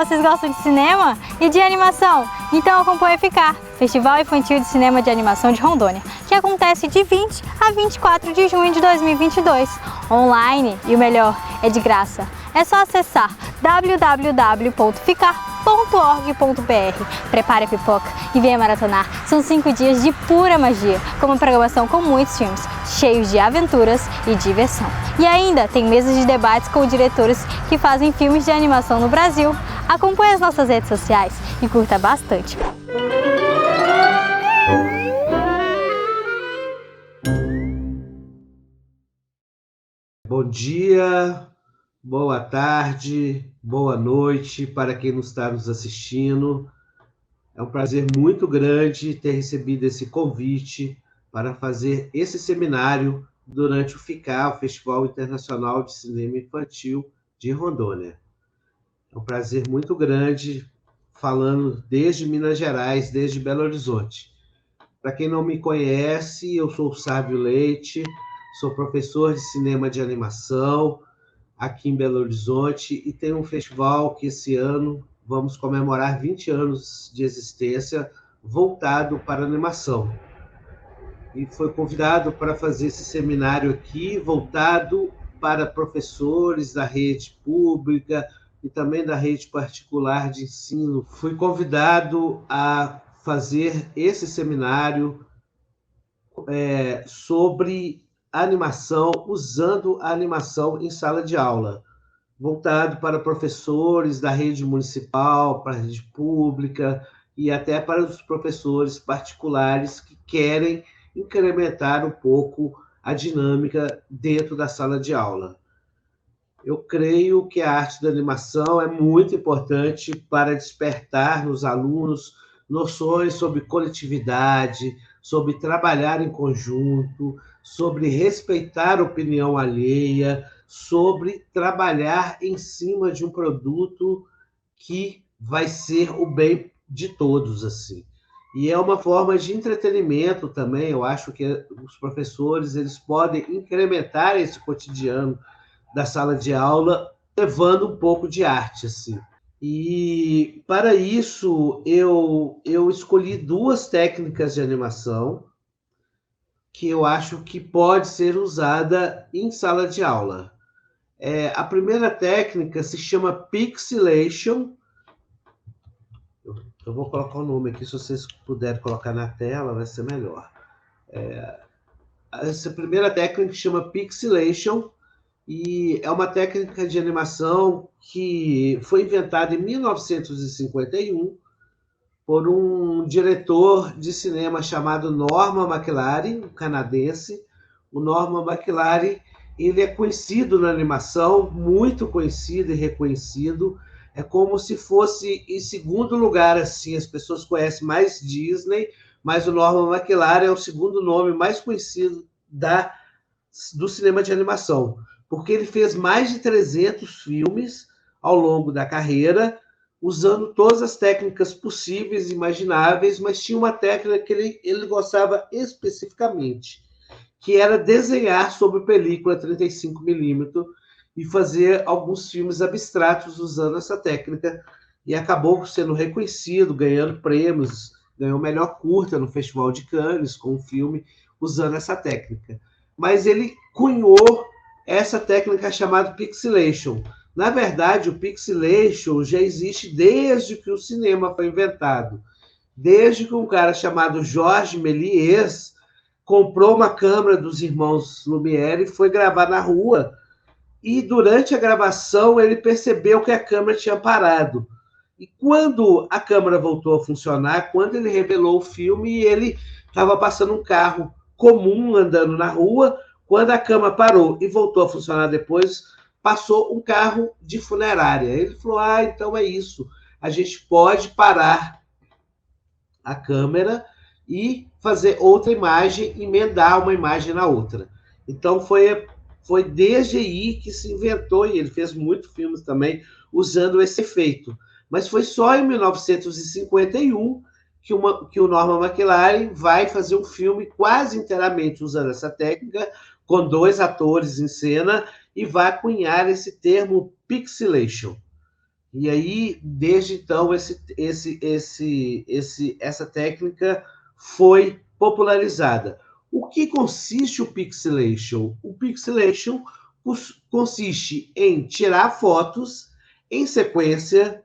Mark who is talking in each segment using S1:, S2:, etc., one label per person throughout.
S1: vocês gostam de cinema e de animação? Então acompanhe FICAR, Festival Infantil de Cinema de Animação de Rondônia, que acontece de 20 a 24 de junho de 2022, online, e o melhor, é de graça. É só acessar www.ficar.org.br. Prepare a pipoca e venha maratonar. São 5 dias de pura magia, com uma programação com muitos filmes, cheios de aventuras e diversão. E ainda tem mesas de debates com diretores que fazem filmes de animação no Brasil. Acompanhe as nossas redes sociais e curta bastante.
S2: Bom dia, boa tarde, boa noite para quem está nos assistindo. É um prazer muito grande ter recebido esse convite para fazer esse seminário durante o FICAR, o Festival Internacional de Cinema Infantil de Rondônia. É um prazer muito grande, falando desde Minas Gerais, desde Belo Horizonte. Para quem não me conhece, eu sou o Sávio Leite, sou professor de cinema de animação aqui em Belo Horizonte e tenho um festival que esse ano vamos comemorar 20 anos de existência voltado para a animação. E foi convidado para fazer esse seminário aqui, voltado para professores da rede pública e também da rede particular de ensino. Fui convidado a fazer esse seminário sobre animação, usando a animação em sala de aula, voltado para professores da rede municipal, para a rede pública e até para os professores particulares que querem incrementar um pouco a dinâmica dentro da sala de aula. Eu creio que a arte da animação é muito importante para despertar nos alunos noções sobre coletividade, sobre trabalhar em conjunto, sobre respeitar a opinião alheia, sobre trabalhar em cima de um produto que vai ser o bem de todos, assim. E é uma forma de entretenimento também. Eu acho que os professores eles podem incrementar esse cotidiano da sala de aula, levando um pouco de arte, assim. E, para isso, eu escolhi 2 técnicas de animação que eu acho que pode ser usada em sala de aula. A primeira técnica se chama Pixelation. Eu vou colocar o nome aqui, se vocês puderem colocar na tela, vai ser melhor. Essa primeira técnica se chama Pixelation, e é uma técnica de animação que foi inventada em 1951 por um diretor de cinema chamado Norman McLaren, um canadense. O Norman McLaren, ele é conhecido na animação, muito conhecido e reconhecido. É como se fosse em segundo lugar, assim, as pessoas conhecem mais Disney, mas o Norman McLaren é o segundo nome mais conhecido do cinema de animação, porque ele fez mais de 300 filmes ao longo da carreira, usando todas as técnicas possíveis e imagináveis, mas tinha uma técnica que ele gostava especificamente, que era desenhar sobre película 35mm e fazer alguns filmes abstratos usando essa técnica, e acabou sendo reconhecido, ganhando prêmios, ganhou melhor curta no Festival de Cannes com um filme usando essa técnica. Mas ele cunhou essa técnica chamada Pixelation. Na verdade, o Pixelation já existe desde que o cinema foi inventado. Desde que um cara chamado Georges Méliès comprou uma câmera dos irmãos Lumière e foi gravar na rua. E durante a gravação ele percebeu que a câmera tinha parado. E quando a câmera voltou a funcionar, quando ele revelou o filme, ele estava passando um carro comum andando na rua. Quando a câmera parou e voltou a funcionar depois, passou um carro de funerária. Ele falou, então é isso. A gente pode parar a câmera e fazer outra imagem, emendar uma imagem na outra. Então foi desde aí que se inventou, e ele fez muitos filmes também usando esse efeito. Mas foi só em 1951 que o Norman McLaren vai fazer um filme quase inteiramente usando essa técnica, com 2 atores em cena, e vai cunhar esse termo Pixelation. E aí, desde então, essa técnica foi popularizada. O que consiste o pixelation? O pixelation consiste em tirar fotos em sequência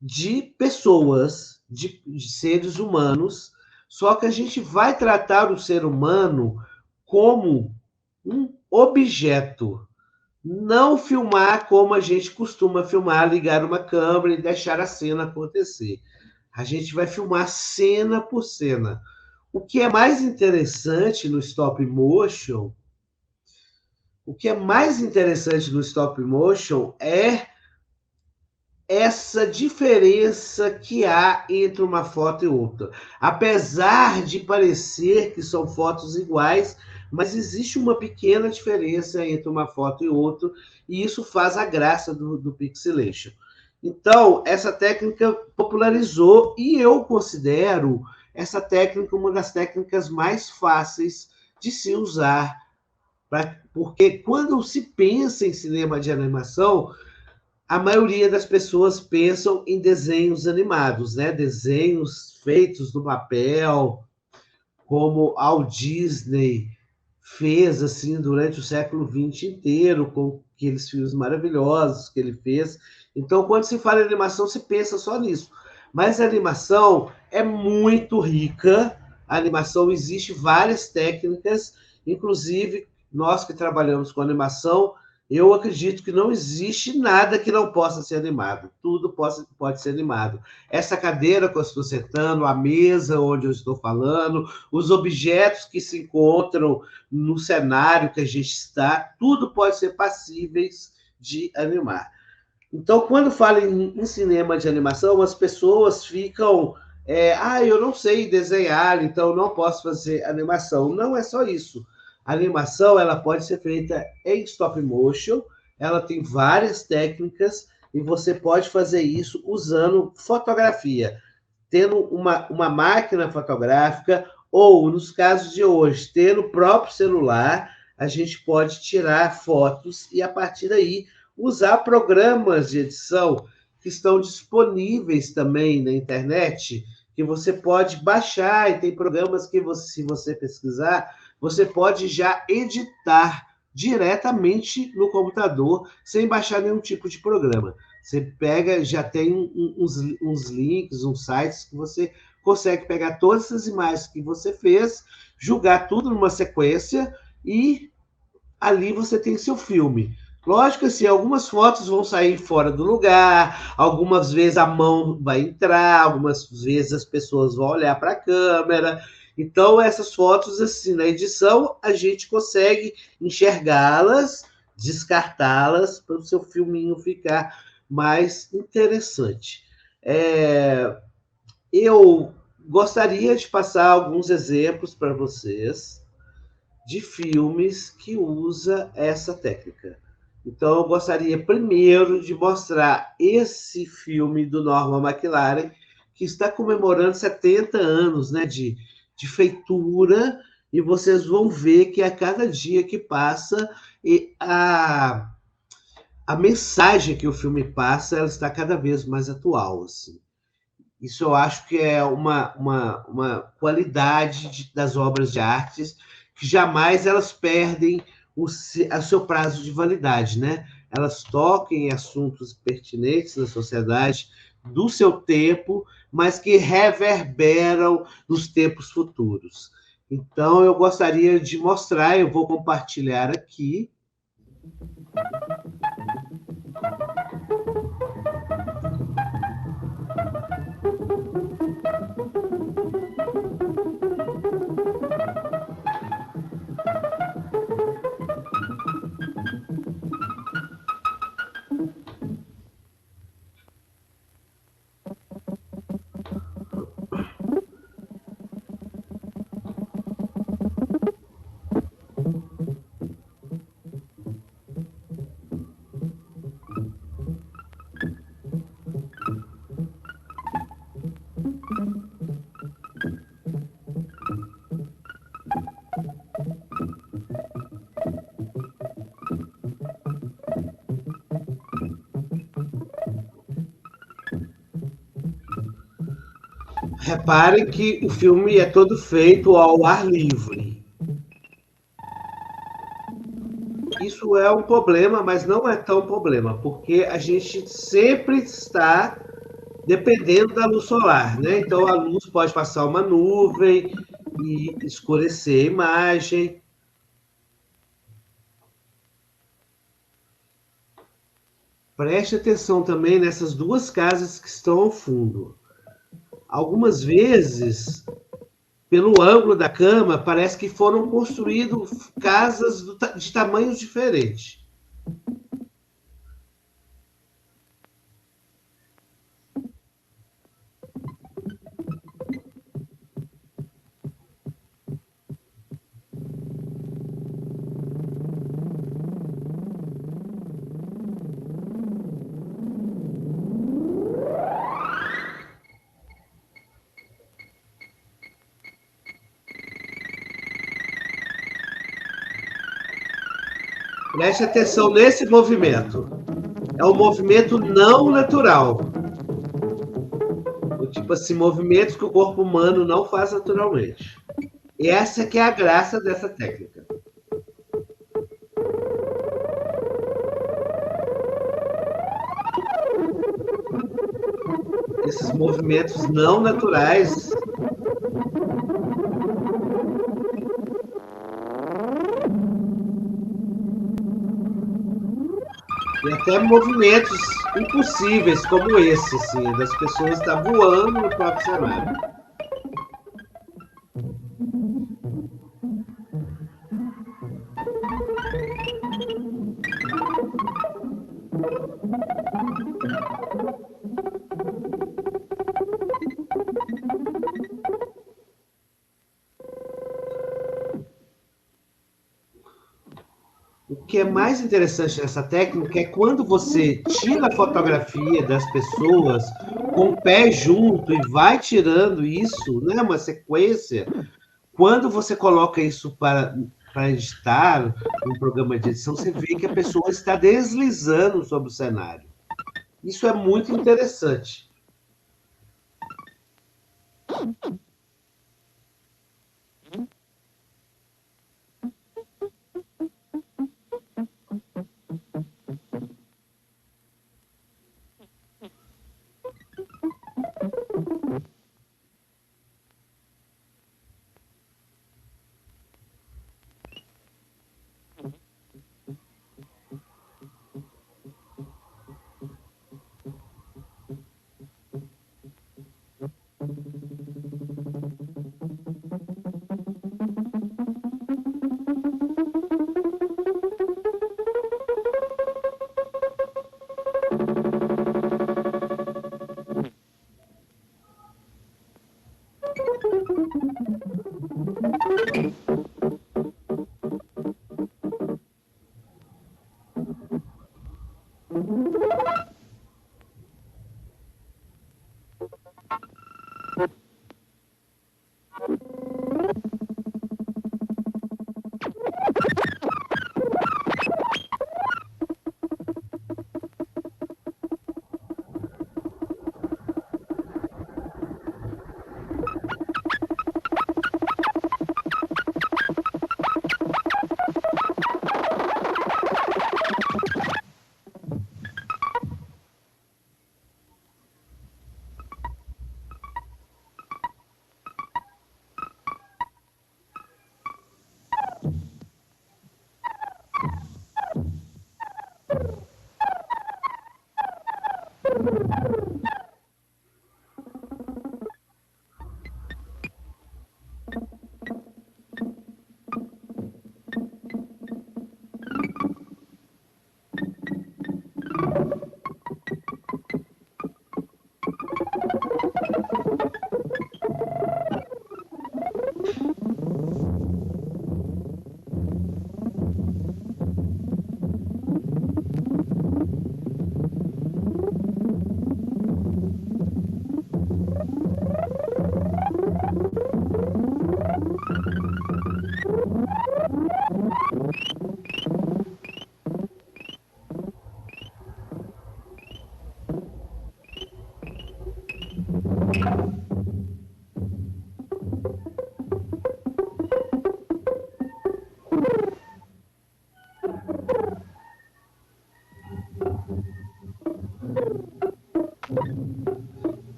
S2: de pessoas, de seres humanos, só que a gente vai tratar o ser humano como um objeto. Não filmar como a gente costuma filmar, ligar uma câmera e deixar a cena acontecer. A gente vai filmar cena por cena. O que é mais interessante no stop motion, o que é mais interessante no stop motion é essa diferença que há entre uma foto e outra. Apesar de parecer que são fotos iguais, mas existe uma pequena diferença entre uma foto e outra, e isso faz a graça do pixelation. Então, essa técnica popularizou, e eu considero essa técnica uma das técnicas mais fáceis de se usar, porque quando se pensa em cinema de animação, a maioria das pessoas pensam em desenhos animados, né? Desenhos feitos no papel, como Walt Disney fez assim durante o século XX inteiro, com aqueles filmes maravilhosos que ele fez. Então, quando se fala em animação, se pensa só nisso. Mas a animação é muito rica. A animação existe várias técnicas, inclusive nós que trabalhamos com animação, eu acredito que não existe nada que não possa ser animado. Tudo pode ser animado. Essa cadeira que eu estou sentando, a mesa onde eu estou falando, os objetos que se encontram no cenário que a gente está, tudo pode ser passíveis de animar. Então, quando fala em cinema de animação, as pessoas ficam... eu não sei desenhar, então não posso fazer animação. Não é só isso. A animação ela pode ser feita em stop motion, ela tem várias técnicas e você pode fazer isso usando fotografia, tendo uma máquina fotográfica ou, nos casos de hoje, tendo o próprio celular, a gente pode tirar fotos e, a partir daí, usar programas de edição que estão disponíveis também na internet, que você pode baixar, e tem programas que, se você pesquisar, você pode já editar diretamente no computador, sem baixar nenhum tipo de programa. Você pega, já tem uns links, uns sites que você consegue pegar todas essas imagens que você fez, jogar tudo numa sequência e ali você tem seu filme. Lógico que assim, algumas fotos vão sair fora do lugar, algumas vezes a mão vai entrar, algumas vezes as pessoas vão olhar para a câmera. Então, essas fotos, assim, na edição, a gente consegue enxergá-las, descartá-las, para o seu filminho ficar mais interessante. Eu gostaria de passar alguns exemplos para vocês de filmes que usa essa técnica. Então, eu gostaria primeiro de mostrar esse filme do Norman McLaren, que está comemorando 70 anos, né, de feitura, e vocês vão ver que a cada dia que passa, a mensagem que o filme passa, ela está cada vez mais atual, assim. Isso eu acho que é uma qualidade das obras de artes que jamais elas perdem o seu prazo de validade, né? Elas tocam em assuntos pertinentes da sociedade do seu tempo, mas que reverberam nos tempos futuros. Então, eu gostaria de mostrar, eu vou compartilhar aqui. Repare que o filme é todo feito ao ar livre. Isso é um problema, mas não é tão problema, porque a gente sempre está dependendo da luz solar, né? Então a luz pode passar uma nuvem e escurecer a imagem. Preste atenção também nessas duas casas que estão ao fundo. Algumas vezes, pelo ângulo da cama, parece que foram construídas casas de tamanhos diferentes. Preste atenção nesse movimento. É um movimento não natural. Tipo assim, movimentos que o corpo humano não faz naturalmente. E essa que é a graça dessa técnica. Esses movimentos não naturais. E até movimentos impossíveis, como esse, assim, das pessoas estar voando no próprio cenário. O que é mais interessante nessa técnica é quando você tira a fotografia das pessoas com o pé junto e vai tirando isso, né, uma sequência. Quando você coloca isso para editar um programa de edição, você vê que a pessoa está deslizando sobre o cenário. Isso é muito interessante.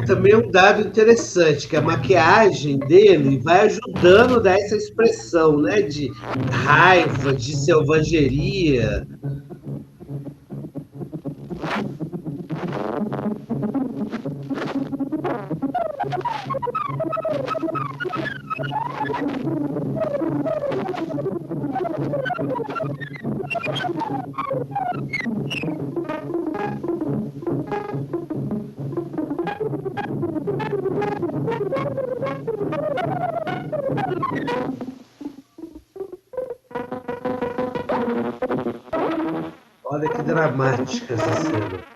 S2: também um dado interessante, que a maquiagem dele vai ajudando a dar essa expressão, né, de raiva, de selvageria. Olha que dramática essa cena.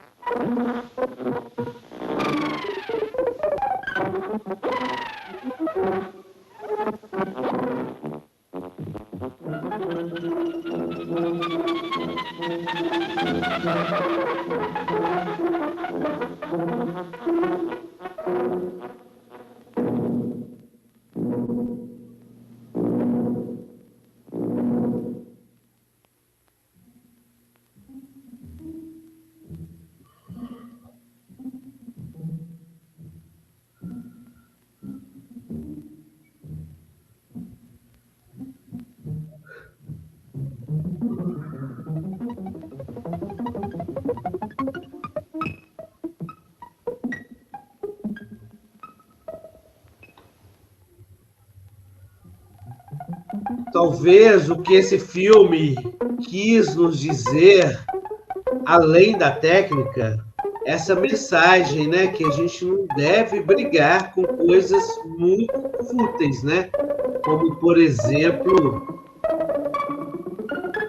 S2: Talvez o que esse filme quis nos dizer, além da técnica, essa mensagem, né, que a gente não deve brigar com coisas muito fúteis, né? Como, por exemplo,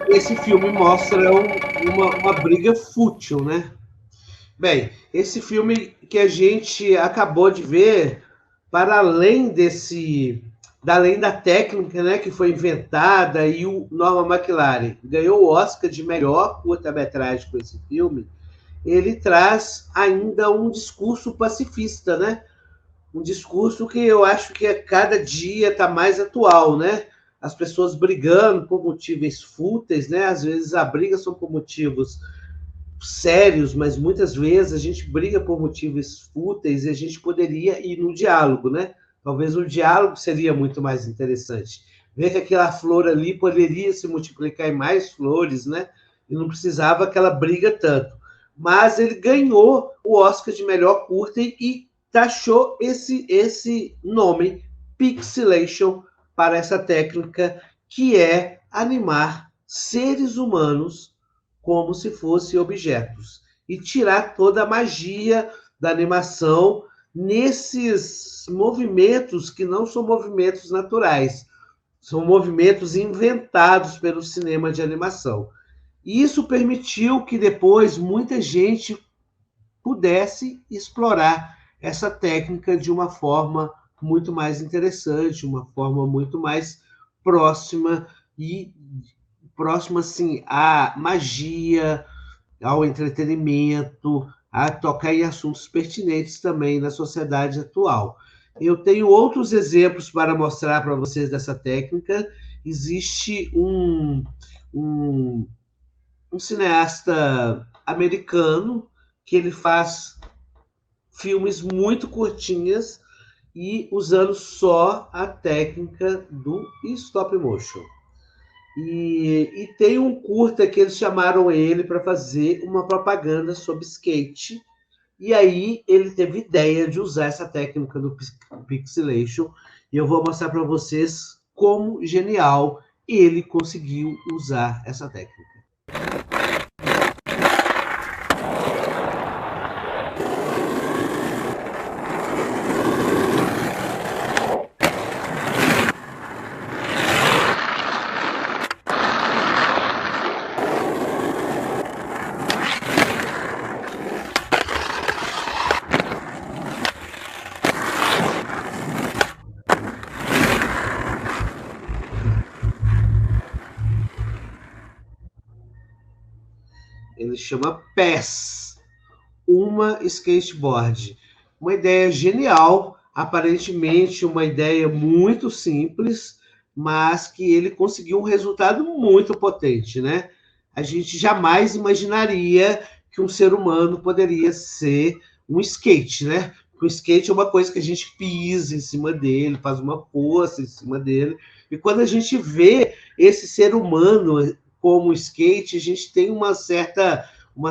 S2: esse filme mostra uma briga fútil, né? Bem, esse filme que a gente acabou de ver, para além além da técnica, né, que foi inventada, e o Norman McLaren ganhou o Oscar de melhor curta-metragem com esse filme, ele traz ainda um discurso pacifista, né? Um discurso que eu acho que a cada dia está mais atual, né? As pessoas brigando por motivos fúteis, né? Às vezes a briga são por motivos sérios, mas muitas vezes a gente briga por motivos fúteis e a gente poderia ir no diálogo, né? Talvez o diálogo seria muito mais interessante. Ver que aquela flor ali poderia se multiplicar em mais flores, né? E não precisava aquela briga tanto. Mas ele ganhou o Oscar de melhor curta e taxou esse nome, pixelation, para essa técnica que é animar seres humanos como se fossem objetos e tirar toda a magia da animação nesses movimentos que não são movimentos naturais, são movimentos inventados pelo cinema de animação. E isso permitiu que depois muita gente pudesse explorar essa técnica de uma forma muito mais interessante, uma forma muito mais próxima assim à magia, ao entretenimento, a tocar em assuntos pertinentes também na sociedade atual. Eu tenho outros exemplos para mostrar para vocês dessa técnica. Existe um cineasta americano que ele faz filmes muito curtinhas e usando só a técnica do stop motion. E tem um curta que eles chamaram ele para fazer uma propaganda sobre skate. E aí ele teve ideia de usar essa técnica do pixelation. E eu vou mostrar para vocês como genial ele conseguiu usar essa técnica. Ele chama PES, uma skateboard. Uma ideia genial, aparentemente uma ideia muito simples, mas que ele conseguiu um resultado muito potente, né? A gente jamais imaginaria que um ser humano poderia ser um skate, né? o skate é uma coisa que a gente pisa em cima dele, faz uma força em cima dele. E quando a gente vê esse ser humano como skate, a gente tem um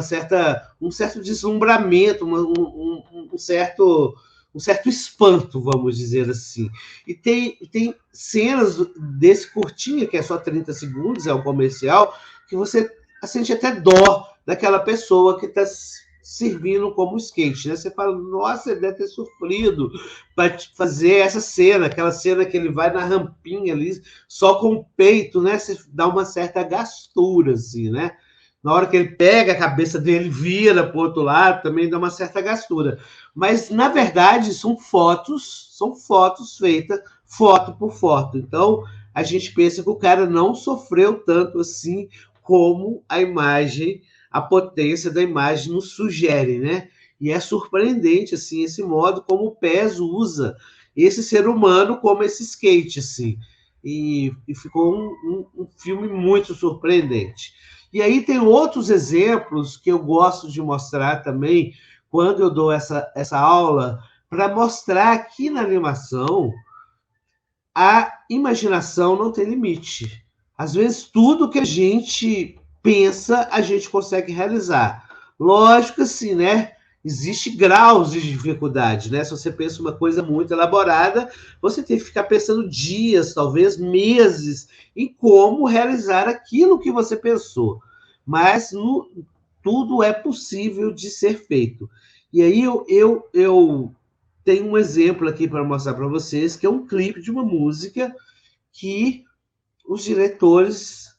S2: certo deslumbramento, um certo espanto, vamos dizer assim. E tem cenas desse curtinha, que é só 30 segundos, é um comercial, que você sente até dó daquela pessoa que está servindo como skate, né? Você fala, nossa, ele deve ter sofrido para fazer essa cena, aquela cena que ele vai na rampinha ali, só com o peito, né? Você dá uma certa gastura, assim, né? Na hora que ele pega a cabeça dele, vira para o outro lado, também dá uma certa gastura. Mas, na verdade, são fotos feitas foto por foto. Então, a gente pensa que o cara não sofreu tanto assim como a potência da imagem nos sugere, né? E é surpreendente, assim, esse modo como o PES usa esse ser humano como esse skate, assim. E ficou um filme muito surpreendente. E aí tem outros exemplos que eu gosto de mostrar também, quando eu dou essa aula, para mostrar que na animação a imaginação não tem limite. Às vezes, tudo que a gente pensa, a gente consegue realizar. Lógico, assim, né? Existem graus de dificuldade, né? Se você pensa uma coisa muito elaborada, você tem que ficar pensando dias, talvez meses, em como realizar aquilo que você pensou. Mas tudo é possível de ser feito. E aí eu tenho um exemplo aqui para mostrar para vocês, que é um clipe de uma música que os diretores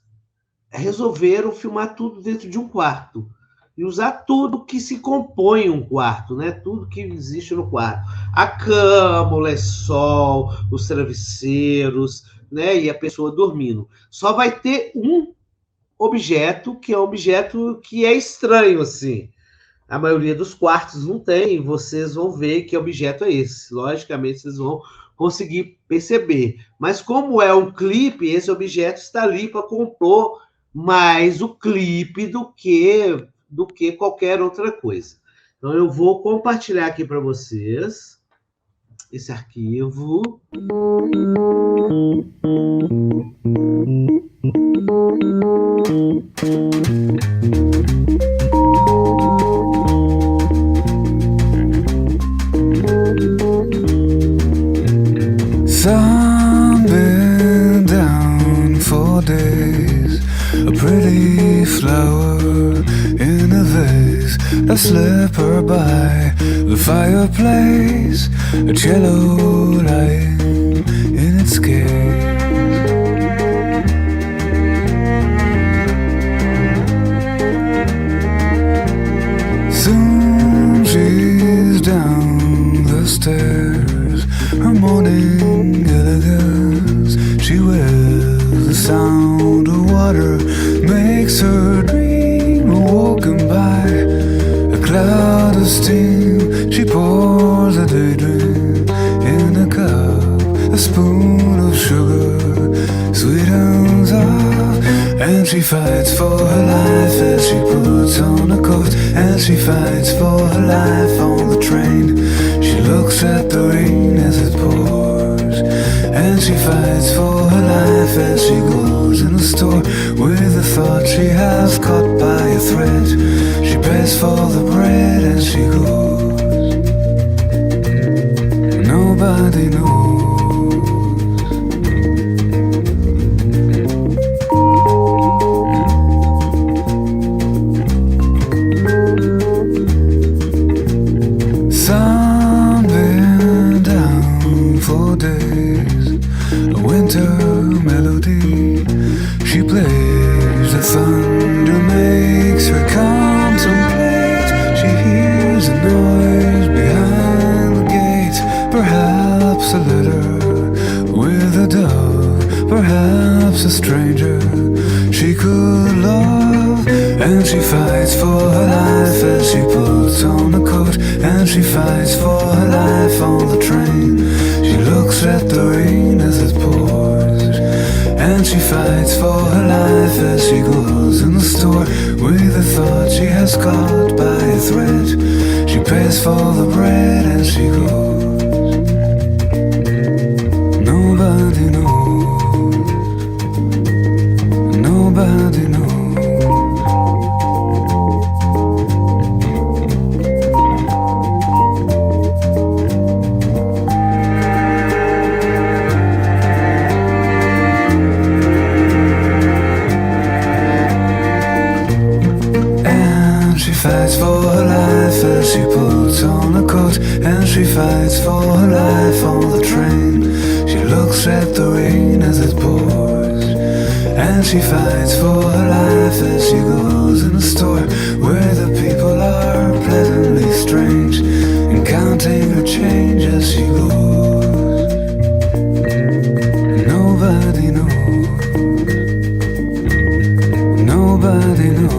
S2: resolveram filmar tudo dentro de um quarto e usar tudo que se compõe um quarto, né? Tudo que existe no quarto. A cama, o lençol, os travesseiros, né? E a pessoa dormindo. Só vai ter um objeto, que é um objeto que é estranho, assim. A maioria dos quartos não tem, vocês vão ver que objeto é esse. Logicamente, vocês vão conseguir perceber. Mas como é um clipe, esse objeto está ali para compor mais o clipe do que qualquer outra coisa. Então, eu vou compartilhar aqui para vocês esse arquivo.
S3: Sun been down for days, a pretty flower in a vase, a slipper by the fireplace, a cello lying in its case. Soon she's down the stairs, her morning elegance she wears. The sound of water makes her dream of walking by a cloud of steam. She pours a daydream in a cup, a spoon of sugar sweetens up, and she fights for her life as she puts on a coat, and she fights for her life on the train. She looks at the rain as it pours, and she fights for her life as she goes in the store with the thought she has caught by a thread. She pays for the bread and she goes. Nobody knows. A stranger she could love, and she fights for her life as she puts on a coat, and she fights for her life on the train. She looks at the rain as it pours, and she fights for her life as she goes in the store with the thought she has caught by a thread. She pays for the bread and she goes. Nobody knows. Nobody knows. Fights for her life as she puts on a coat, and she fights for her life on the train. She looks at the rain as it pours, and she fights for her life as she goes in a store where the people are pleasantly strange, and counting her change as she goes. Nobody knows. Nobody knows.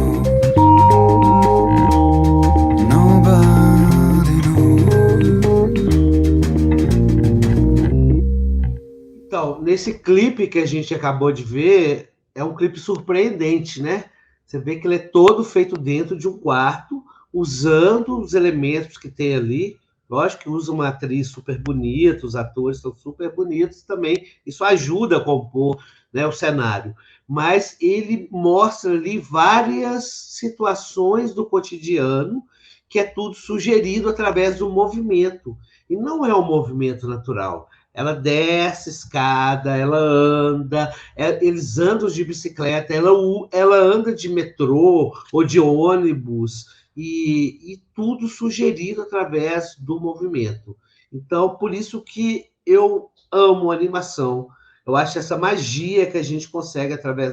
S2: Nesse clipe que a gente acabou de ver, é um clipe surpreendente, né? Você vê que ele é todo feito dentro de um quarto, usando os elementos que tem ali. Lógico que usa uma atriz super bonita, os atores são super bonitos também. Isso ajuda a compor, né, o cenário. Mas ele mostra ali várias situações do cotidiano, que é tudo sugerido através do movimento. E não é um movimento natural. Ela desce a escada, ela anda, eles andam de bicicleta, ela anda de metrô ou de ônibus, e tudo sugerido através do movimento. Então, por isso que eu amo a animação. Eu acho essa magia que a gente consegue através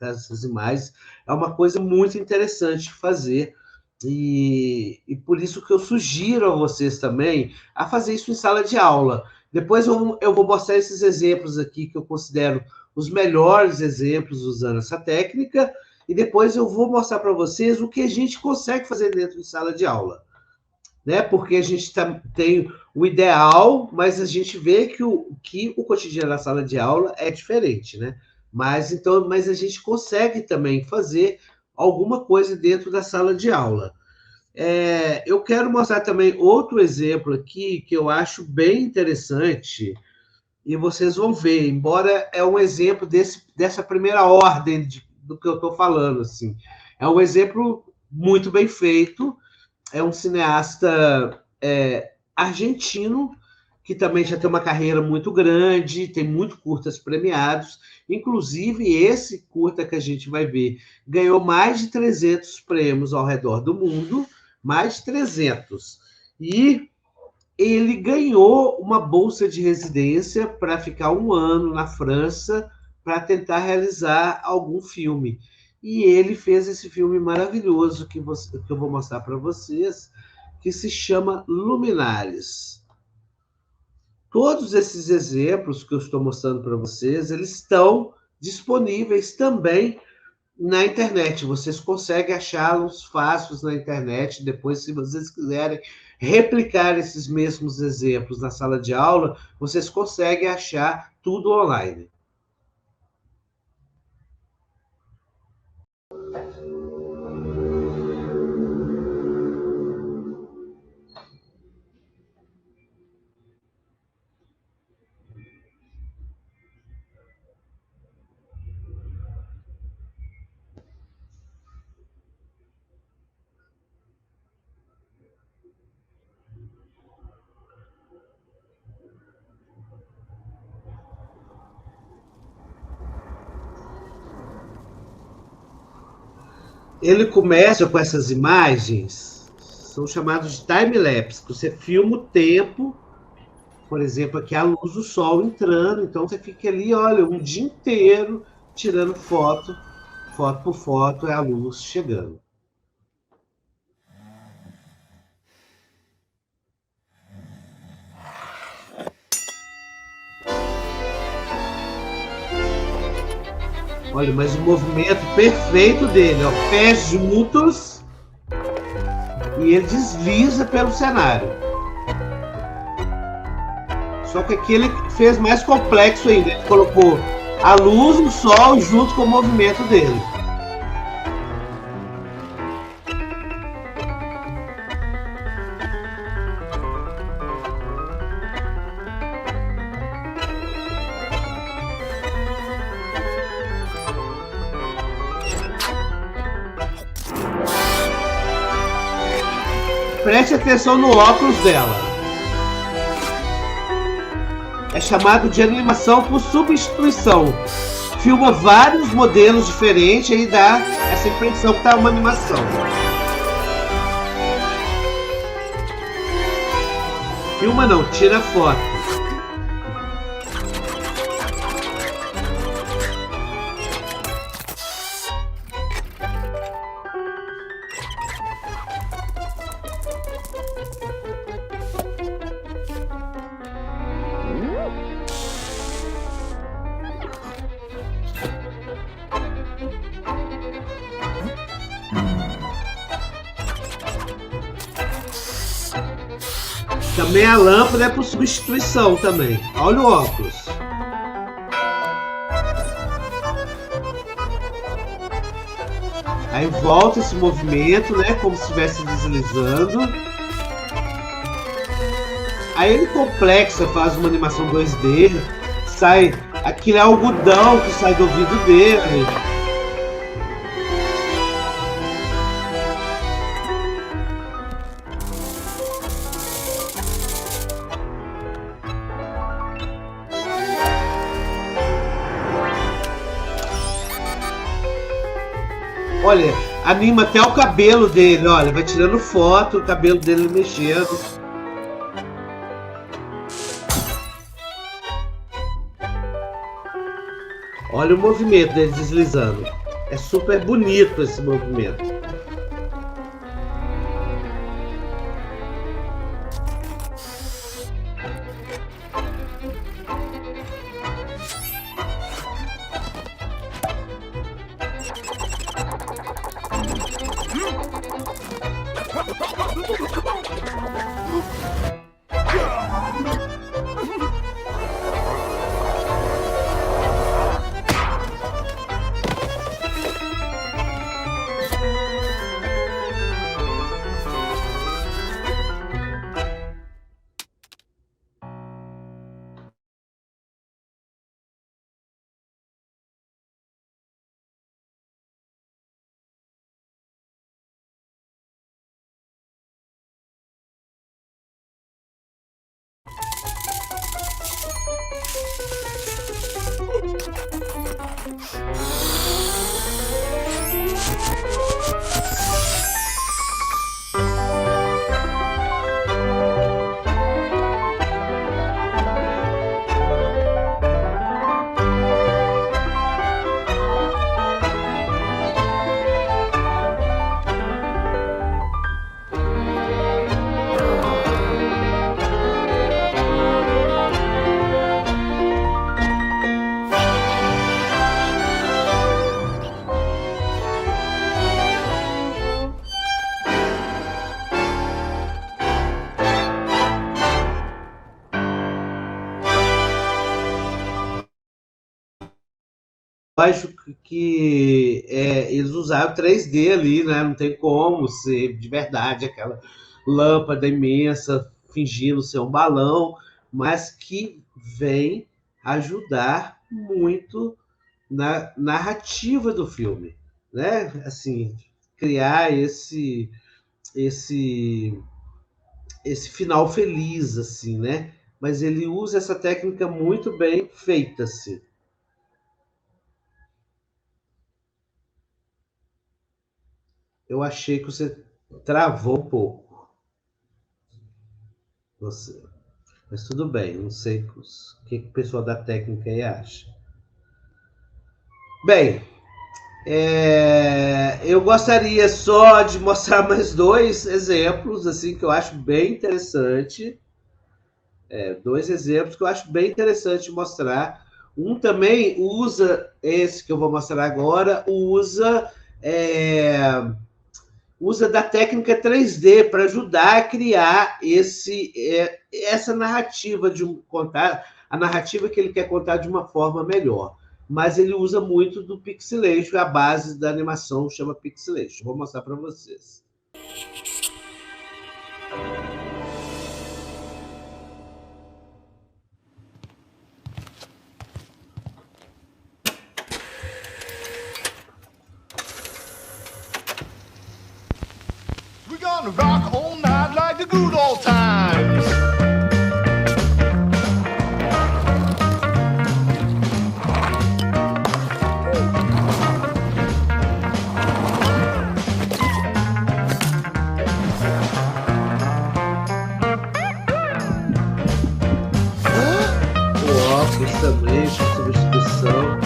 S2: dessas imagens é uma coisa muito interessante de fazer. E por isso que eu sugiro a vocês também a fazer isso em sala de aula. Depois eu vou mostrar esses exemplos aqui que eu considero os melhores exemplos usando essa técnica, e depois eu vou mostrar para vocês o que a gente consegue fazer dentro de sala de aula, né? Porque a gente tem o ideal, mas a gente vê que o cotidiano da sala de aula é diferente, né? Mas a gente consegue também fazer alguma coisa dentro da sala de aula. Eu quero mostrar também outro exemplo aqui que eu acho bem interessante, e vocês vão ver, embora é um exemplo dessa primeira ordem do que eu estou falando, assim. É um exemplo muito bem feito, é um cineasta argentino, que também já tem uma carreira muito grande, tem muito curtas premiados, inclusive esse curta que a gente vai ver ganhou mais de 300 prêmios ao redor do mundo, mais de 300. E ele ganhou uma bolsa de residência para ficar 1 ano na França para tentar realizar algum filme. E ele fez esse filme maravilhoso que eu vou mostrar para vocês, que se chama Luminares. Todos esses exemplos que eu estou mostrando para vocês, eles estão disponíveis também na internet. Vocês conseguem achá-los fáceis na internet. Depois, se vocês quiserem replicar esses mesmos exemplos na sala de aula, vocês conseguem achar tudo online. Ele começa com essas imagens, são chamados de time-lapse, que você filma o tempo, por exemplo, aqui a luz do sol entrando, então você fica ali, olha, um dia inteiro tirando foto por foto, é a luz chegando. Olha, mas o movimento perfeito dele, ó, pés juntos, e ele desliza pelo cenário. Só que aqui ele fez mais complexo ainda, ele colocou a luz, o sol, junto com o movimento dele. Preste atenção no óculos dela. É chamado de animação por substituição. Filma vários modelos diferentes e dá essa impressão que tá uma animação. Filma não, tira foto. Também a lâmpada é por substituição também. Olha o óculos. Aí volta esse movimento, né? Como se estivesse deslizando. Aí ele complexa, faz uma animação 2D. Sai aquele algodão que sai do ouvido dele. Olha, anima até o cabelo dele, olha, vai tirando foto, o cabelo dele mexendo. Olha o movimento dele deslizando. É super bonito esse movimento. Acho que eles usaram 3D ali, né? Não tem como ser de verdade aquela lâmpada imensa fingindo ser um balão, mas que vem ajudar muito na narrativa do filme, né? Assim, criar esse final feliz, assim, né? Mas ele usa essa técnica muito bem feita, assim. Eu achei que você travou um pouco. Você. Mas tudo bem, não sei o que o pessoal da técnica aí acha. Bem, eu gostaria só de mostrar mais 2 exemplos assim que eu acho bem interessante. 2 exemplos que eu acho bem interessante mostrar. Um também usa, esse que eu vou mostrar agora, usa da técnica 3D para ajudar a criar essa narrativa contar a narrativa que ele quer contar de uma forma melhor. Mas ele usa muito do pixelation, a base da animação chama pixelation. Vou mostrar para vocês.
S4: We're gonna rock all night long. good old times.
S2: O óculos também, substituição.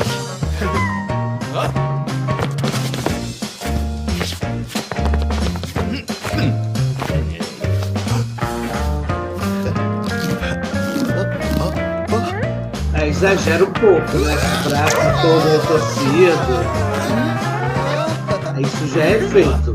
S2: Exagera um pouco, né? Esse braço todo torcido. Isso já é feito.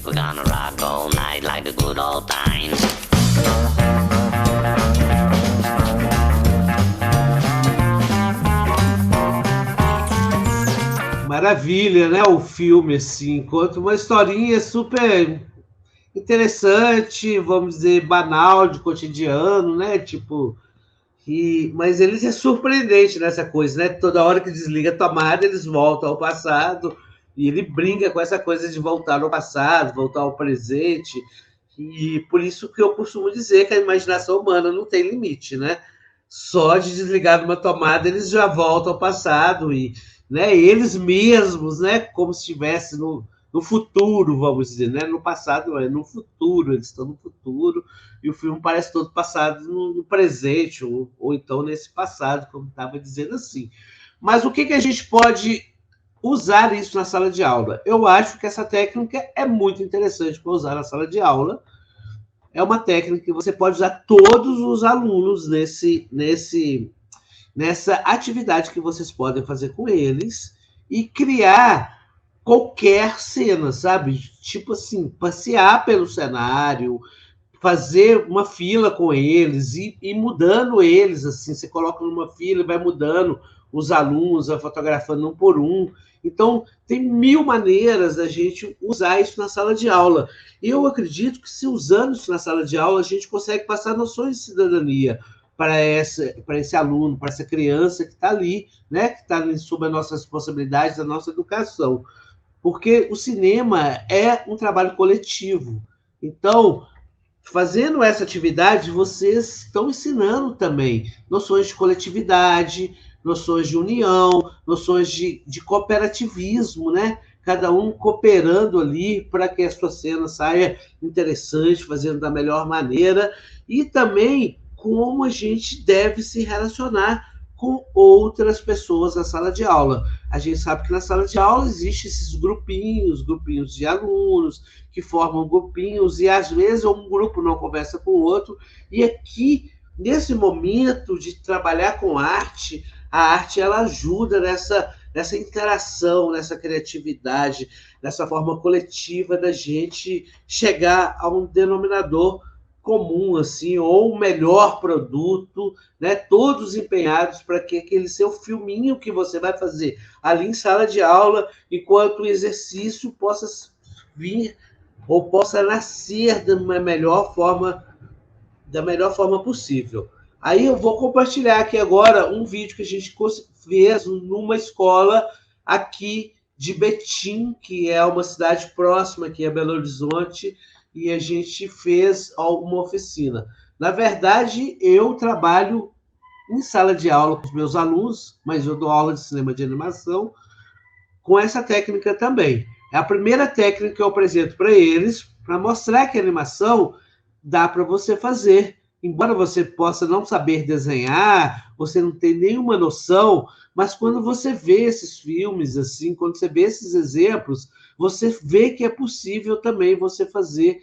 S5: We're gonna rock all night like the good old times.
S2: Maravilha, né? O filme, assim, conta uma historinha super interessante, vamos dizer, banal, de cotidiano, né? Tipo, mas eles é surpreendente nessa coisa, né? Toda hora que desliga a tomada, eles voltam ao passado, e ele brinca com essa coisa de voltar ao passado, voltar ao presente, e por isso que eu costumo dizer que a imaginação humana não tem limite, né? Só de desligar uma tomada, eles já voltam ao passado, e, né, eles mesmos, né, como se estivesse no futuro, vamos dizer, né? No passado, é no futuro, eles estão no futuro, e o filme parece todo passado no presente, ou então nesse passado, como estava dizendo assim. Mas o que a gente pode usar isso na sala de aula? Eu acho que essa técnica é muito interessante para usar na sala de aula. É uma técnica que você pode usar todos os alunos nessa atividade que vocês podem fazer com eles e criar qualquer cena, sabe? Tipo assim, passear pelo cenário, fazer uma fila com eles e mudando eles, assim, você coloca numa fila e vai mudando os alunos, vai fotografando um por um. Então, tem 1000 maneiras da gente usar isso na sala de aula. E eu acredito que, se usando isso na sala de aula, a gente consegue passar noções de cidadania para esse aluno, para essa criança que está ali, né? Que está sob as nossas responsabilidades, da nossa educação. Porque o cinema é um trabalho coletivo. Então, fazendo essa atividade, vocês estão ensinando também noções de coletividade, noções de união, noções de cooperativismo, né? Cada um cooperando ali para que a sua cena saia interessante, fazendo da melhor maneira, e também como a gente deve se relacionar com outras pessoas na sala de aula. A gente sabe que na sala de aula existem esses grupinhos de alunos que formam grupinhos, e às vezes um grupo não conversa com o outro, e aqui, nesse momento de trabalhar com arte, a arte ela ajuda nessa interação, nessa criatividade, nessa forma coletiva da gente chegar a um denominador comum, assim, ou o melhor produto, né? Todos empenhados para que aquele seu filminho que você vai fazer ali em sala de aula, enquanto o exercício possa vir ou possa nascer da melhor forma possível. Aí eu vou compartilhar aqui agora um vídeo que a gente fez numa escola aqui de Betim, que é uma cidade próxima aqui a Belo Horizonte, e a gente fez uma oficina. Na verdade, eu trabalho em sala de aula com os meus alunos, mas eu dou aula de cinema de animação com essa técnica também. É a primeira técnica que eu apresento para eles, para mostrar que a animação dá para você fazer. Embora você possa não saber desenhar, você não tem nenhuma noção, mas quando você vê esses filmes, assim, quando você vê esses exemplos, você vê que é possível também você fazer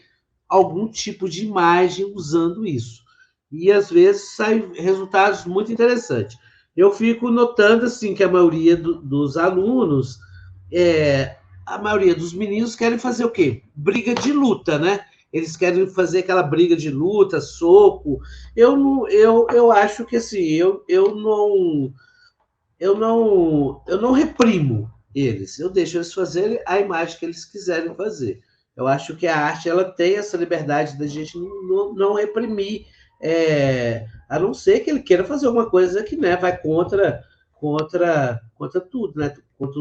S2: algum tipo de imagem usando isso. E, às vezes, saem resultados muito interessantes. Eu fico notando assim, que a maioria dos alunos, a maioria dos meninos querem fazer o quê? Briga de luta, né? Eles querem fazer aquela briga de luta, soco. Eu acho que assim, eu não reprimo eles, eu deixo eles fazerem a imagem que eles quiserem fazer. Eu acho que a arte ela tem essa liberdade da gente não reprimir, a não ser que ele queira fazer alguma coisa que, né, vai contra tudo, né? Contra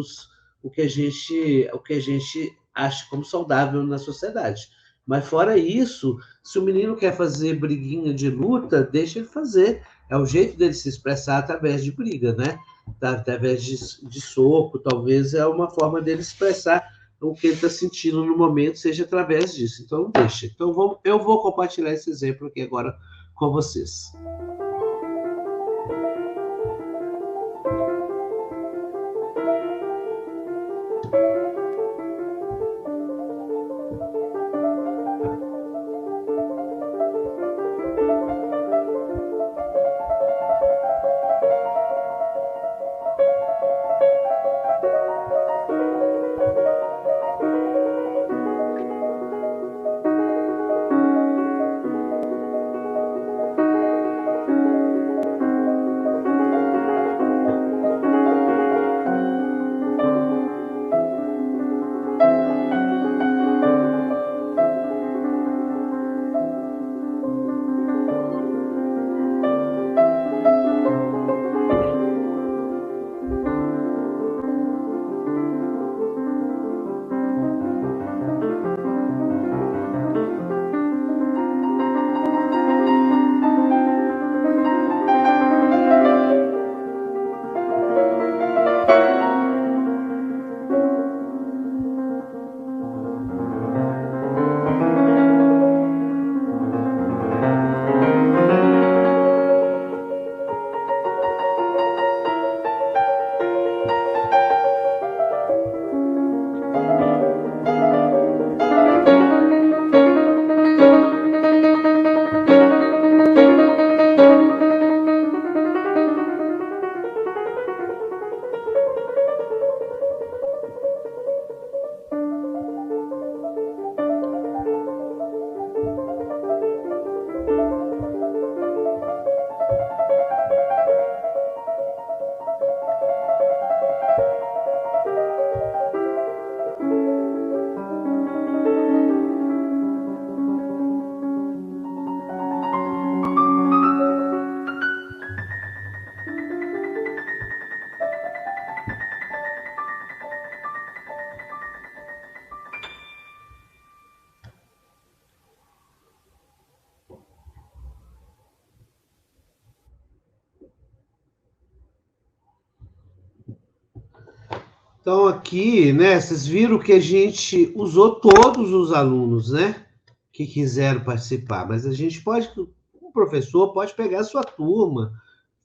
S2: o que a gente acha como saudável na sociedade. Mas fora isso, se o menino quer fazer briguinha de luta, deixa ele fazer. É o jeito dele se expressar através de briga, né? Através de soco, talvez é uma forma dele expressar o que ele está sentindo no momento, seja através disso. Então, deixa. Então, eu vou compartilhar esse exemplo aqui agora com vocês. Então, aqui, né, vocês viram que a gente usou todos os alunos, né, que quiseram participar, mas a gente pode, o professor pode pegar a sua turma,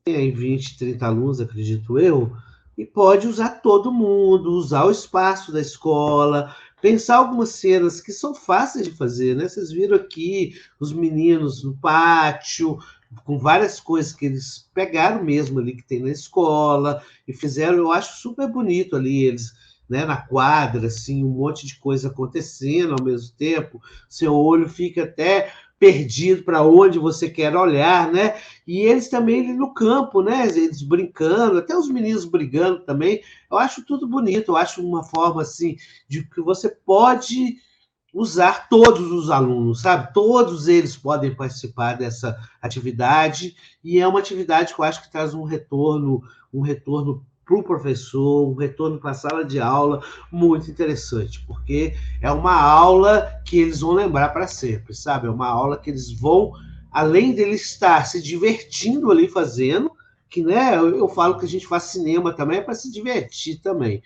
S2: tem aí 20, 30 alunos, acredito eu, e pode usar todo mundo, usar o espaço da escola, pensar algumas cenas que são fáceis de fazer, né? Vocês viram aqui os meninos no pátio, com várias coisas que eles pegaram mesmo ali que tem na escola e fizeram, eu acho super bonito ali eles, né, na quadra, assim, um monte de coisa acontecendo ao mesmo tempo, seu olho fica até perdido para onde você quer olhar, né? E eles também no campo, né? Eles brincando, até os meninos brigando também. Eu acho tudo bonito, eu acho uma forma assim de que você pode usar todos os alunos, sabe? Todos eles podem participar dessa atividade, e é uma atividade que eu acho que traz um retorno para o professor, um retorno para a sala de aula muito interessante, porque é uma aula que eles vão lembrar para sempre, sabe? É uma aula que eles vão, além deles estar se divertindo ali fazendo, que, né, eu falo que a gente faz cinema também, é para se divertir também.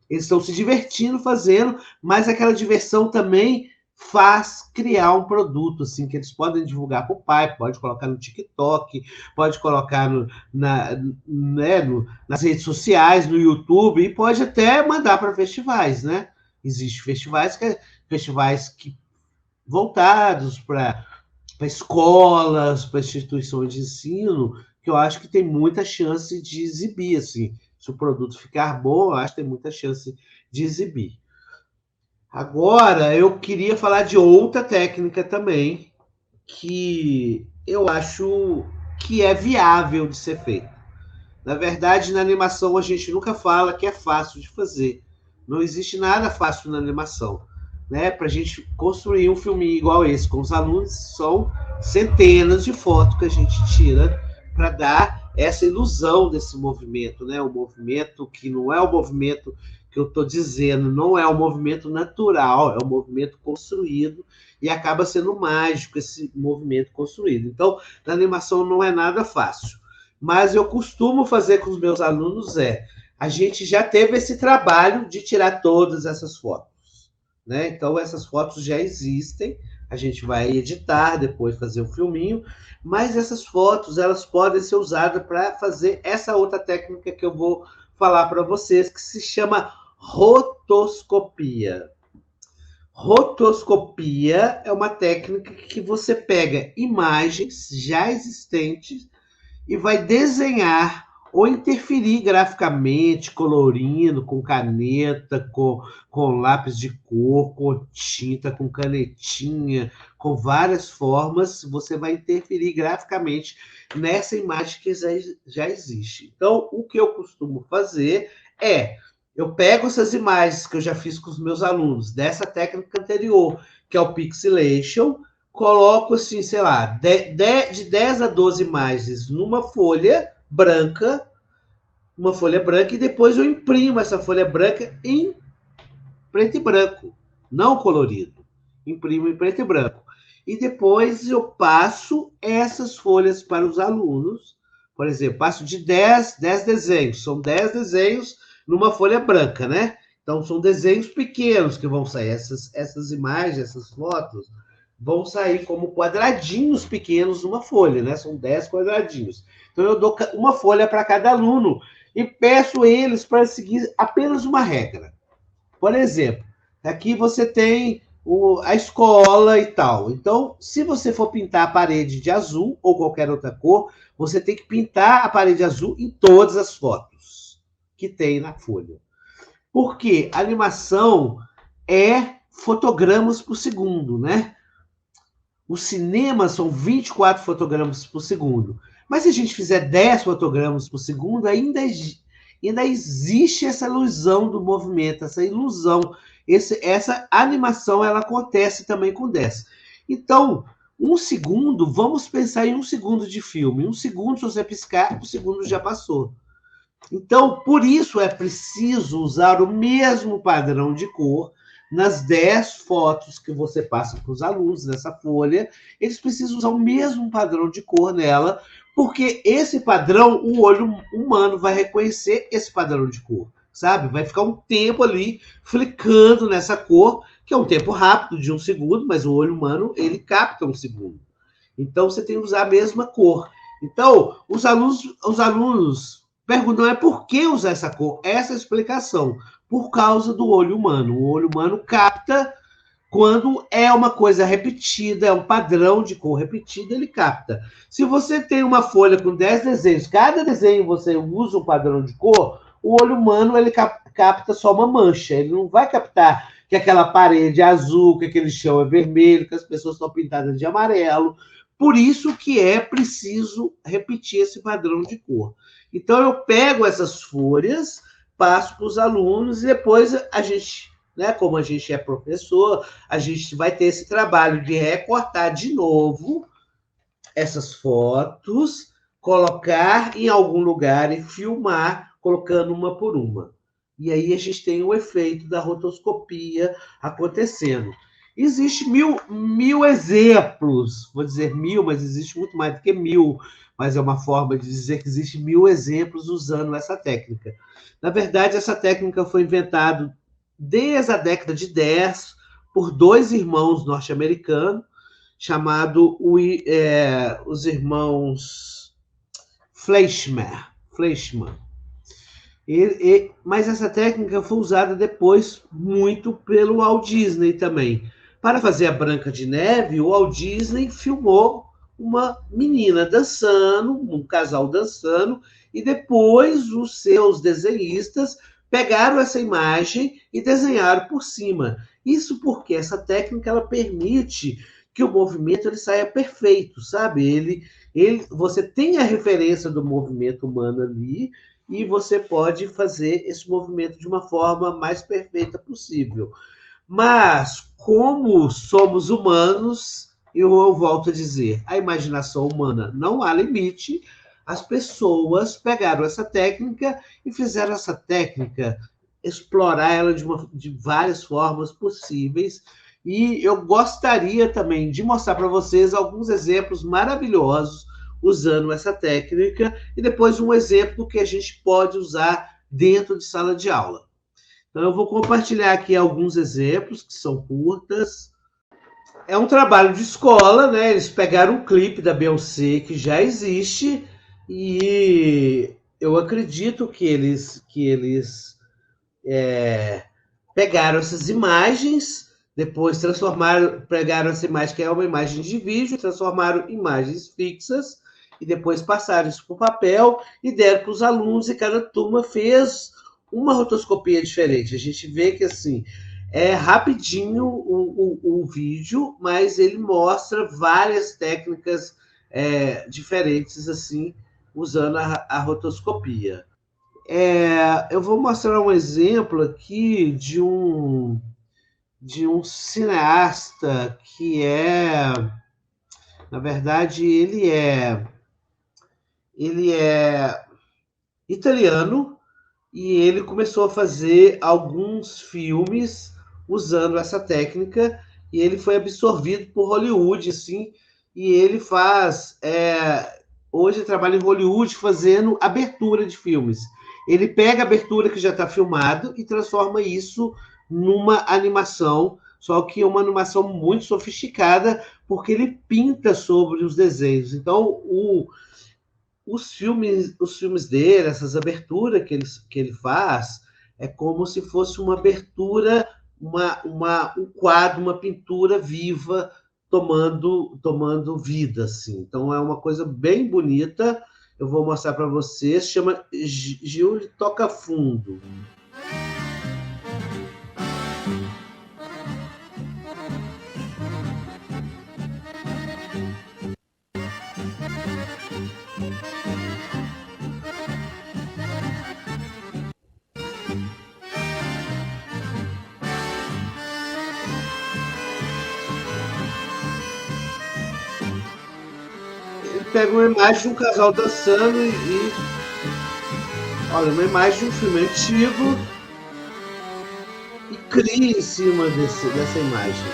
S2: Eles estão se divertindo fazendo, mas aquela diversão também faz criar um produto assim que eles podem divulgar para o pai, pode colocar no TikTok, pode colocar nas redes sociais, no YouTube, e pode até mandar para festivais, né? Existem festivais que voltados para escolas, para instituições de ensino, que eu acho que tem muita chance de exibir, assim. Se o produto ficar bom, eu acho que tem muita chance de exibir. Agora, eu queria falar de outra técnica também, que eu acho que é viável de ser feita. Na verdade, na animação, a gente nunca fala que é fácil de fazer. Não existe nada fácil na animação. Né? Para a gente construir um filminho igual esse com os alunos, são centenas de fotos que a gente tira para dar essa ilusão desse movimento, né? Um movimento que não é o movimento que eu estou dizendo, não é um movimento natural, é um movimento construído e acaba sendo mágico esse movimento construído. Então, na animação não é nada fácil. Mas eu costumo fazer com os meus alunos a gente já teve esse trabalho de tirar todas essas fotos, né? Então, essas fotos já existem, a gente vai editar, depois fazer um filminho, mas essas fotos elas podem ser usadas para fazer essa outra técnica que eu vou falar para vocês, que se chama rotoscopia. Rotoscopia é uma técnica que você pega imagens já existentes e vai desenhar ou interferir graficamente, colorindo, com caneta, com lápis de cor, com tinta, com canetinha, com várias formas, você vai interferir graficamente nessa imagem que já existe. Então, o que eu costumo fazer eu pego essas imagens que eu já fiz com os meus alunos, dessa técnica anterior, que é o pixelation, coloco, assim, sei lá, de 10 a 12 imagens numa folha branca, e depois eu imprimo essa folha branca em preto e branco, não colorido. Imprimo em preto e branco. E depois eu passo essas folhas para os alunos. Por exemplo, passo de 10 desenhos. São 10 desenhos numa folha branca, né? Então, são desenhos pequenos que vão sair. Essas imagens, essas fotos, vão sair como quadradinhos pequenos numa folha, né? São 10 quadradinhos. Então, eu dou uma folha para cada aluno e peço eles para seguir apenas uma regra. Por exemplo, aqui você tem a escola e tal. Então, se você for pintar a parede de azul ou qualquer outra cor, você tem que pintar a parede azul em todas as fotos que tem na folha. Porque a animação é fotogramas por segundo, né? O cinema são 24 fotogramas por segundo. Mas se a gente fizer 10 fotogramas por segundo, ainda existe essa ilusão do movimento, essa ilusão. Essa animação ela acontece também com 10. Então, 1 segundo, vamos pensar em 1 segundo de filme. 1 segundo, se você piscar, 1 segundo já passou. Então, por isso é preciso usar o mesmo padrão de cor nas 10 fotos que você passa para os alunos nessa folha. Eles precisam usar o mesmo padrão de cor nela, porque esse padrão, o olho humano vai reconhecer esse padrão de cor, sabe? Vai ficar um tempo ali flicando nessa cor, que é um tempo rápido de 1 segundo, mas o olho humano, ele capta 1 segundo. Então, você tem que usar a mesma cor. Então, os alunos perguntam, por que usar essa cor? Essa é a explicação. Por causa do olho humano. O olho humano capta quando é uma coisa repetida, é um padrão de cor repetido, ele capta. Se você tem uma folha com 10 desenhos, cada desenho você usa um padrão de cor, o olho humano ele capta só uma mancha, ele não vai captar que aquela parede é azul, que aquele chão é vermelho, que as pessoas estão pintadas de amarelo. Por isso que é preciso repetir esse padrão de cor. Então, eu pego essas folhas, passo para os alunos e depois a gente, né, como a gente é professor, a gente vai ter esse trabalho de recortar de novo essas fotos, colocar em algum lugar e filmar, colocando uma por uma. E aí a gente tem o efeito da rotoscopia acontecendo. Existem mil exemplos, vou dizer 1000, mas existe muito mais do que 1000, mas é uma forma de dizer que existe 1000 exemplos usando essa técnica. Na verdade, essa técnica foi inventada desde a década de 10 por 2 irmãos norte-americanos, chamados os irmãos Fleischmann. Mas essa técnica foi usada depois muito pelo Walt Disney também. Para fazer a Branca de Neve, o Walt Disney filmou uma menina dançando, um casal dançando, e depois os seus desenhistas pegaram essa imagem e desenharam por cima. Isso porque essa técnica ela permite que o movimento ele saia perfeito, sabe? Você tem a referência do movimento humano ali, e você pode fazer esse movimento de uma forma mais perfeita possível. Mas, como somos humanos, eu volto a dizer, a imaginação humana não há limite, as pessoas pegaram essa técnica e fizeram essa técnica explorar ela de várias formas possíveis. E eu gostaria também de mostrar para vocês alguns exemplos maravilhosos usando essa técnica, e depois um exemplo que a gente pode usar dentro de sala de aula. Então, eu vou compartilhar aqui alguns exemplos, que são curtas. É um trabalho de escola, né? Eles pegaram um clipe da Beyoncé, que já existe, e eu acredito que eles pegaram essas imagens, depois pegaram essa imagem, que é uma imagem de vídeo, transformaram em imagens fixas, e depois passaram isso para o papel e deram para os alunos, e cada turma fez uma rotoscopia diferente. A gente vê que assim é rapidinho o vídeo, mas ele mostra várias técnicas diferentes assim, usando a rotoscopia. Eu vou mostrar um exemplo aqui de um cineasta que na verdade, ele é italiano, e ele começou a fazer alguns filmes usando essa técnica, e ele foi absorvido por Hollywood, assim, e ele hoje trabalha em Hollywood fazendo abertura de filmes. Ele pega a abertura que já está filmado e transforma isso numa animação, só que é uma animação muito sofisticada, porque ele pinta sobre os desenhos. Então, os filmes dele, essas aberturas que ele faz, é como se fosse uma abertura, um quadro, uma pintura viva, tomando vida, assim. Então, é uma coisa bem bonita. Eu vou mostrar para vocês. Chama Gil Toca Fundo. Pega uma imagem de um casal dançando olha, uma imagem de um filme antigo e cria em cima dessa imagem.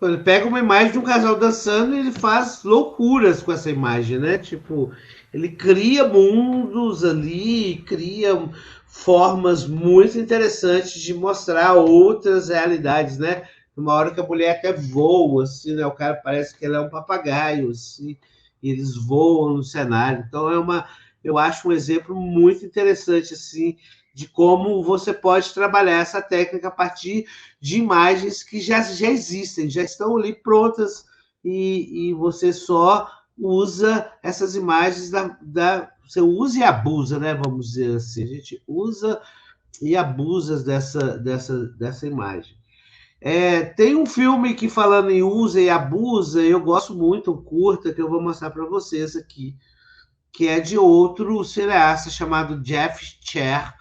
S2: Então, ele pega uma imagem de um casal dançando e ele faz loucuras com essa imagem, né? Tipo, ele cria mundos ali, cria formas muito interessantes de mostrar outras realidades, né? Uma hora que a mulher até voa, assim, né? O cara parece que ele é um papagaio, assim, e eles voam no cenário. Então, eu acho um exemplo muito interessante, assim, de como você pode trabalhar essa técnica a partir de imagens que já existem, já estão ali prontas, e você só usa essas imagens você usa e abusa, né? Vamos dizer assim. A gente usa e abusa dessa imagem. Tem um filme que, falando em usa e abusa, eu gosto muito, um curta, que eu vou mostrar para vocês aqui, que é de outro cineasta chamado Jeff Cher,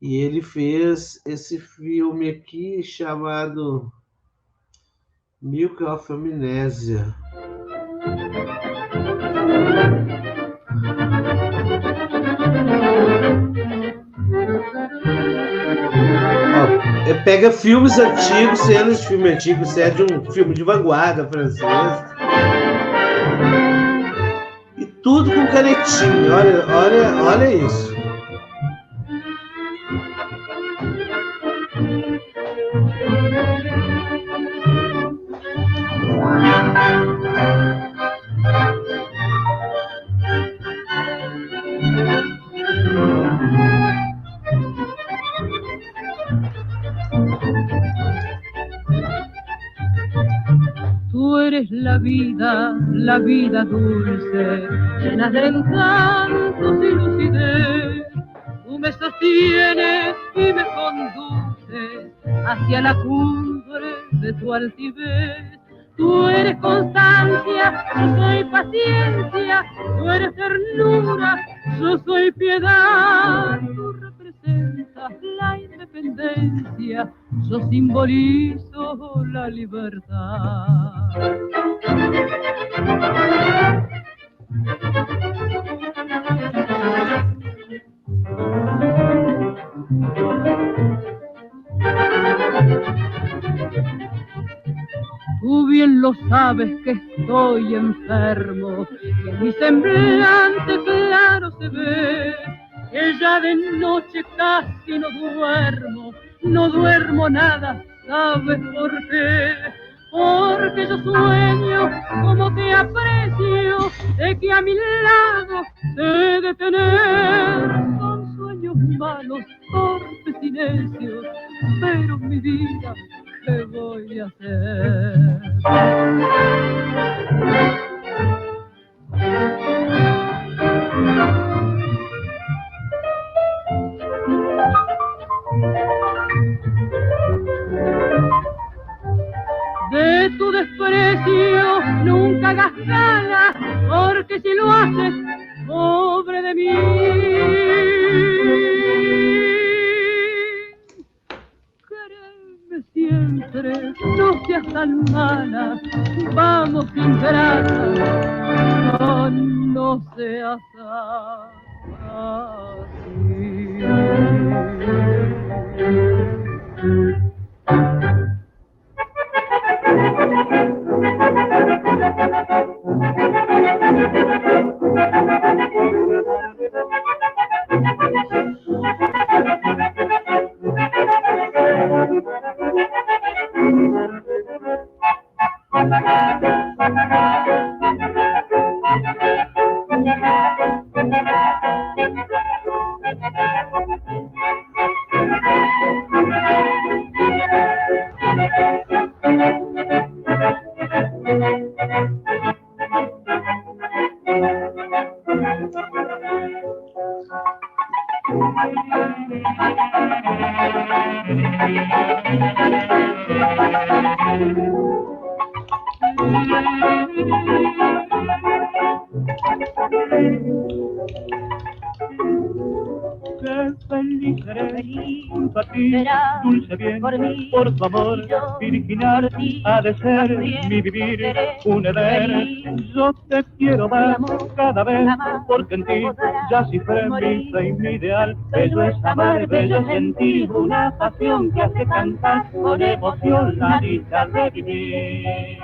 S2: e ele fez esse filme aqui chamado Milk of Amnesia. Pega filmes antigos, cenas de filme antigo, se é de um filme de vanguarda francês. E tudo com canetinha, olha isso.
S4: Tú eres la vida dulce, llena de encantos y lucidez. Tú me sostienes y me conduces hacia la cumbre de tu altivez. Tú eres constancia, yo soy paciencia, tú eres ternura, yo soy piedad. Tú representas la independencia, yo simbolizo la libertad. Tú bien lo sabes que estoy enfermo, que mi semblante claro se ve, que ya de noche casi no duermo nada, ¿sabes por qué? Porque yo sueño como te aprecio, de que a mi lado he de tener. Son sueños malos, torpes y necios, pero mi vida, ¿qué voy a hacer? De tu desprecio nunca hagas gala, porque si lo haces, pobre de mí. Quereme siempre, no seas tan mala, vamos ingrata, no seas así. Qué feliz seré junto a ti, dulce bien, por tu amor virginal ha de ser mi vivir un deber. Yo te quiero más cada vez, porque en ti ya cifré mi fe y mi ideal. Bello es amar, bello es sentir una pasión que hace cantar con emoción la dicha de vivir.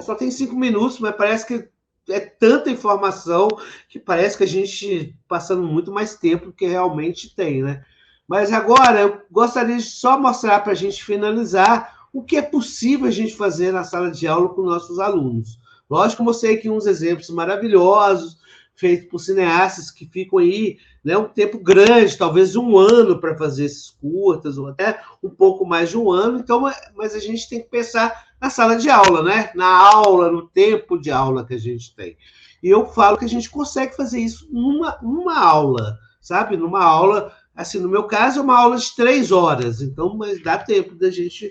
S2: Só tem 5 minutos, mas parece que é tanta informação que parece que a gente passando muito mais tempo do que realmente tem, né? Mas agora eu gostaria de só mostrar para a gente finalizar o que é possível a gente fazer na sala de aula com nossos alunos. Lógico, eu mostrei aqui uns exemplos maravilhosos, feitos por cineastas que ficam aí, né, um tempo grande, talvez 1 ano para fazer esses curtas, ou até um pouco mais de 1 ano. Então, mas a gente tem que pensar na sala de aula, né? Na aula, no tempo de aula que a gente tem. E eu falo que a gente consegue fazer isso numa aula, sabe? Numa aula, assim, no meu caso, é uma aula de 3 horas, então, mas dá tempo da gente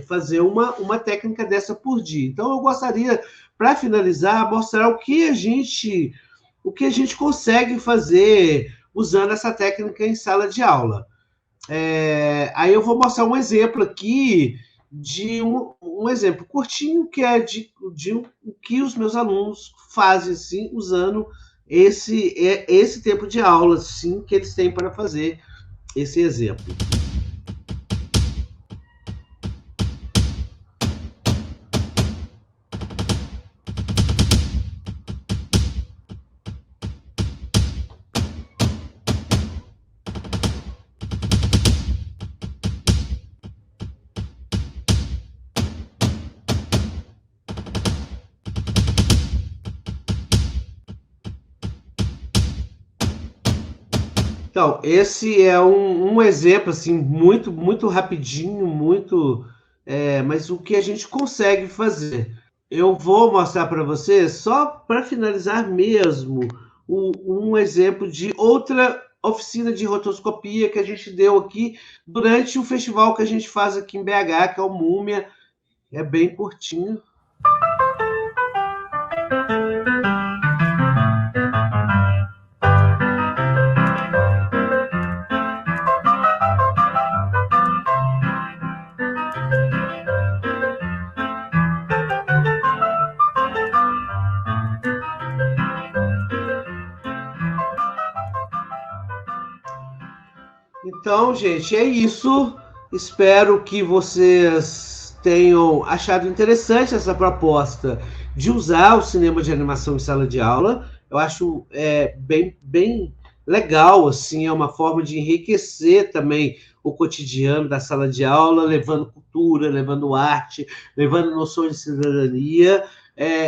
S2: fazer uma técnica dessa por dia. Então, eu gostaria, para finalizar, mostrar o que a gente consegue fazer usando essa técnica em sala de aula. Aí eu vou mostrar um exemplo aqui de um exemplo curtinho, que é de o que os meus alunos fazem, assim, usando esse tempo de aula, assim, que eles têm para fazer esse exemplo. Então, esse é um exemplo, assim, muito, muito rapidinho, mas o que a gente consegue fazer. Eu vou mostrar para vocês, só para finalizar mesmo, um exemplo de outra oficina de rotoscopia que a gente deu aqui durante o festival que a gente faz aqui em BH, que é o Múmia. É bem curtinho. Então, gente, é isso. Espero que vocês tenham achado interessante essa proposta de usar o cinema de animação em sala de aula. Eu acho bem legal, assim, é uma forma de enriquecer também o cotidiano da sala de aula, levando cultura, levando arte, levando noções de cidadania.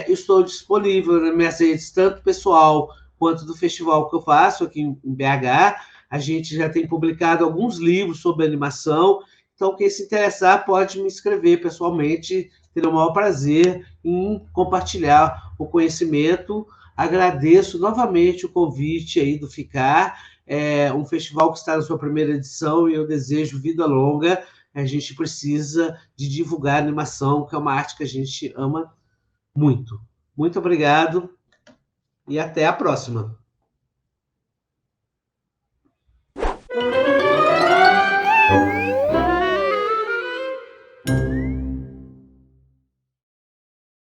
S2: Estou disponível nas minhas redes, tanto pessoal quanto do festival que eu faço aqui em BH. A gente já tem publicado alguns livros sobre animação, então quem se interessar pode me escrever pessoalmente, terei o maior prazer em compartilhar o conhecimento. Agradeço novamente o convite aí do FICAR, um festival que está na sua primeira edição e eu desejo vida longa. A gente precisa de divulgar a animação, que é uma arte que a gente ama muito. Muito obrigado e até a próxima.